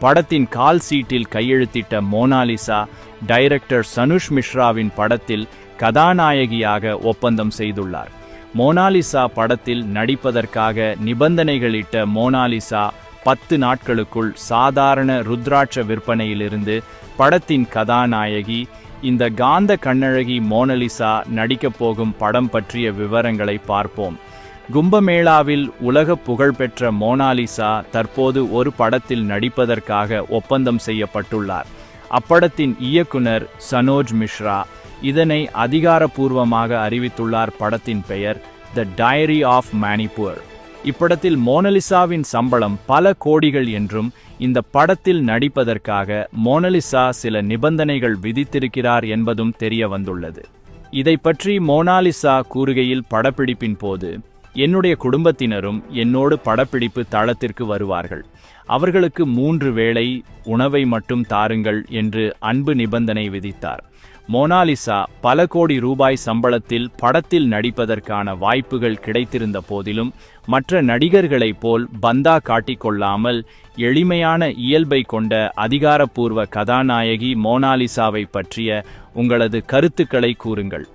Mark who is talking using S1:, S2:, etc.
S1: படத்தின் கால் சீட்டில் கையெழுத்திட்ட மோனாலிசா டைரக்டர் சனுஷ் மிஸ்ராவின் படத்தில் கதாநாயகியாக ஒப்பந்தம் செய்துள்ளார். மோனாலிசா படத்தில் நடிப்பதற்காக நிபந்தனைகளிட்ட மோனாலிசா 10 நாட்களுக்குள் சாதாரண ருத்ராட்ச விற்பனையிலிருந்து படத்தின் கதாநாயகி இந்த காந்த கண்ணழகி மோனாலிசா நடிக்கப் போகும் படம் பற்றிய விவரங்களை பார்ப்போம். கும்பமேளாவில் உலக புகழ்பெற்ற மோனாலிசா தற்போது ஒரு படத்தில் நடிப்பதற்காக ஒப்பந்தம் செய்யப்பட்டுள்ளார். அப்படத்தின் இயக்குனர் சனோஜ் மிஸ்ரா இதனை அதிகாரப்பூர்வமாக அறிவித்துள்ளார். படத்தின் பெயர் த டைரி ஆஃப் மணிப்பூர். இப்படத்தில் மோனாலிசாவின் சம்பளம் பல கோடிகள் என்றும் இந்த படத்தில் நடிப்பதற்காக மோனாலிசா சில நிபந்தனைகள் விதித்திருக்கிறார் என்பதும் தெரிய வந்துள்ளது. இதை பற்றி மோனாலிசா கூறுகையில், படப்பிடிப்பின் போது என்னுடைய குடும்பத்தினரும் என்னோடு படப்பிடிப்பு தளத்திற்கு வருவார்கள். அவர்களுக்கு 3 வேளை உணவை மட்டும் தாருங்கள் என்று அன்பு நிபந்தனை விதித்தார். மோனாலிசா பல கோடி ரூபாய் சம்பளத்தில் படத்தில் நடிப்பதற்கான வாய்ப்புகள் கிடைத்திருந்த போதிலும் மற்ற நடிகர்களைப் போல் பந்தா காட்டிக்கொள்ளாமல் எளிமையான இயல்பை கொண்ட அதிகாரப்பூர்வ கதாநாயகி மோனாலிசாவை பற்றிய உங்களது கருத்துக்களை கூறுங்கள்.